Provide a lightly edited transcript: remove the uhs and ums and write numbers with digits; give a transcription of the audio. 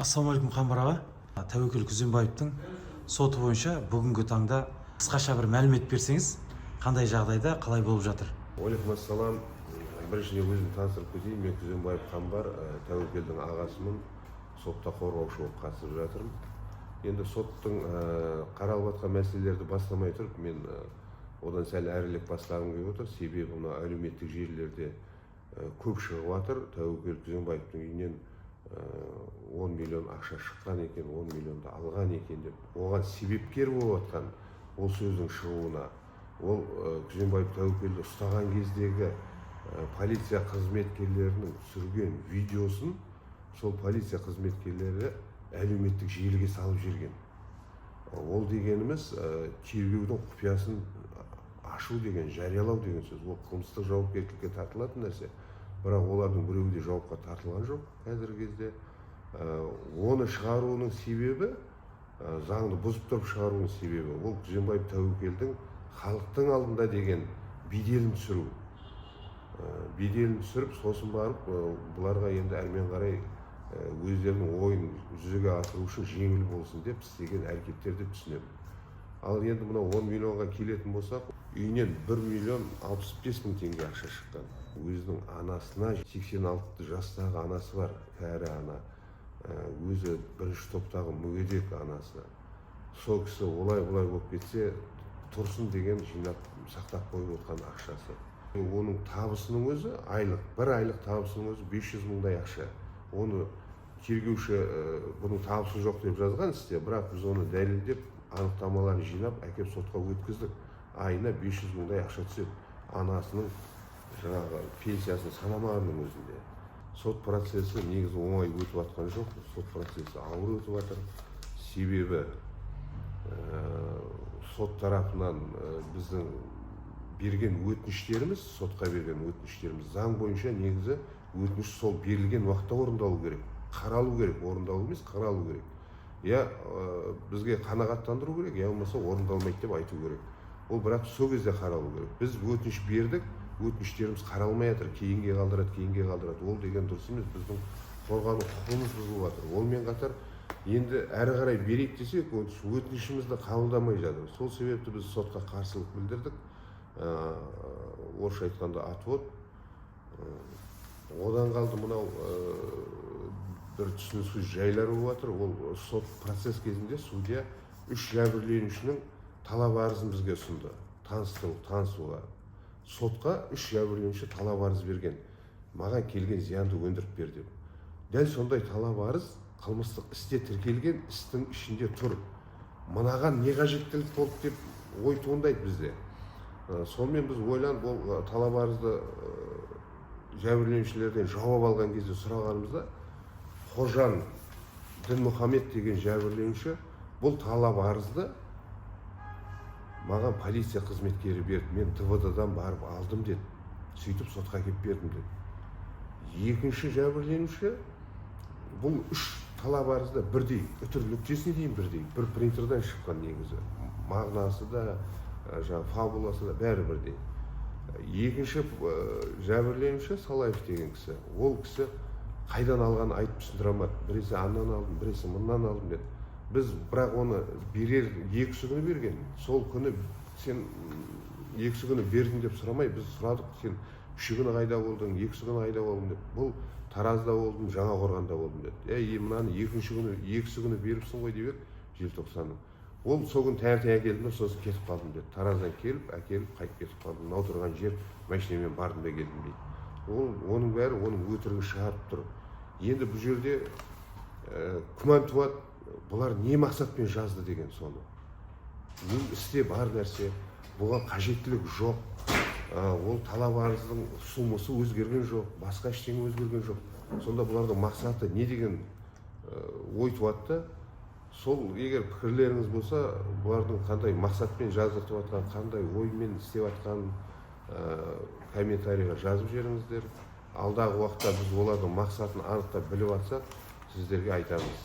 Ассалаумағалейкум Қамбар аға. Тәуекел Күзембаевтың соты бойынша бүгінгі таңда қысқаша бір мәлімет берсеңіз, қандай жағдайда, қалай болып жатыр? Алейкум ассалам. Біріншіден өзімді таныстырып кетейін. Мен Күзембаев Қамбар, Тәуекелдің ағасымын. Сотта қорғаушы болып қатысып жатырмын. Енді соттың қаралып жатқан мәселелерді бастамай тұрып, мен одан сәл әрірек бастағым келіп отыр. Себебі мына әлеуметтік желілерде көп шығып жатыр. Тәуекел Күзембаевтың үйінен 10 миллион ақша шыққан екен, 10 миллионды алған екен деп. Оған себепкер болып жатқан ол сөздің шығуына, ол Күзембаев Тәуекелді ұстаған кездегі полиция қызметкерлерінің түсірген видеосын сол полиция қызметкерлері әлеуметтік желіге салып жүрген. Ол дегеніміз тергеудің құпиясын ашу деген, жариялау деген сөз. Ол қылмыстық жауапкершілікке тартылатын нәрсе. Бірақ олардың біреуі де жауапқа тартылған жоқ қазіргі кезде. Оны шығаруының себебі, заңды бұзып тұрып шығаруының себебі, ол Күзембаев Тәуекелдің халықтың алдында деген беделін түсіру. Беделін түсіріп, сосын барып, бұларға енді әрмен қарай өздерінің ойын жүзеге асыру үшін жеңіл болсын деп істеген әрекеттерді түсінемін. Ал енді мына 10 миллионға келетін болсақ, үйінен 1 миллион 65 мың теңге ақша шыққан. Өзінің анасына, 86 жастағы анасы бар, кәрі ана, өзі бірінші топтағы мүгедек анасы. Сол кісі олай-бұлай болып кетсе, тұрсын деген жинап сақтап қойып отқан ақшасы. Оның табысының өзі айлық, бір айлық табысының өзі 500 мыңдай ақша. Оны тергеуші бұның табысы жоқ деп жазған істе, бірақ біз оны дәлелдеп, анықтамаларын жинап, әкеп сотқа өткіздік. Айына 500 мыңдай ақша түседі. Анасының жаңағы пенсиясын санамағанның өзінде. Сот процесі негізі оңай өтіп жатқан жоқ. Сот процесі ауыр өтіп жатыр. Себебі сот тарапынан біздің берген өтініштеріміз, сотқа берген өтініштеріміз заң бойынша негізі өтініш сол берілген уақытта орындалу керек. Қаралу керек, орындалу емес, қаралу керек. Я бізге қанағаттандыру керек, я болмаса орындалмайды деп айту керек. Ол бірақ сол кезде қаралу керек. Біз өтініш бердік, өтініштеріміз қаралмай жатыр, кейінге қалдырады. Ол деген дұрыс емес, біздің қорғану құқығымыз бұзылып жатыр. Олмен қатар енді әрі қарай берейік десек, өтінішімізді қабылдамай жатыр. Сол себепті біз сотқа қарсылық білдірдік. Орысша айтқанда отвод. Одан қалды мынау бір түсініксіз жайлар болып жатыр. Ол сот процесс кезінде судья 3 жәбірленушінің талап арызын бізге ұсынды. Танысуға. Сотқа 3 жәбірленуші талап арыз берген. Маған келген зиянды өндіріп бер деп. Дәл сондай талап арыз қылмыстық істе тіркелген істің ішінде тұр. Мынаған не қажеттілік болды деп ой туындайды бізде. Сонымен біз ойланып, ол талап арызды жәбірленушілерден жауап алған кезде сұрағанымызда, Қожан Дінмұхамед деген жәбірленуші бұл талап арызды маған полиция қызметкері берді, мен ТВД-дан барып алдым деді, сөйтіп сотқа кеп бердім деді. Екінші жәбірленуші бұл 3 талап арызда бірдей, үтір нүктесіне дейін бірдей, бір принтерден шыққан негізі, мағынасы да, фабуласы да бәрі бірдей. Екінші жәбірленуші Салаев деген кісі, ол кісі қайдан алған айтып түсіндіре алмады. Біресе аннан алдым, біресе мыннан алдым деді. Біз бірақ оны берер 2 күні берген. Сол күні сен 2 күні бердің деп сұрамай, біз сұрадық, сен 3 күні қайда болдың, 2 күні қайда болдың деп. Бұл Таразда болдым, Жаңақорғанда болдым деді. Мынаны 2 күні беріпсің ғой деп еді, желтоқсанның. Ол сол күн таңертең әкелдім, сосын кетіп қалдым деді. Тараздан келіп, әкеліп, қайтып кетіп қалдым. Мынау тұрған жер машинамен бардым да келдім дейді. Оның бәрі оның өтірігі шығарып тұр. Енді бұл жерде күмән туады, бұлар не мақсатпен жазды деген соны. Бұл істе бар нәрсе, бұған қажеттілік жоқ. Ол талап арыздың сомасы өзгерген жоқ, басқа ештеңе өзгерген жоқ. Сонда бұлардың мақсаты не деген ой туады. Сол егер пікірлеріңіз болса, бұлардың қандай мақсатпен жаздыртып жатқан, қандай оймен істеп жатқан комментарийға жазып жеріңіздер. Алдағы уақытта біз олардың мақсатын анықтап біліп жатсақ, сіздерге айтамыз.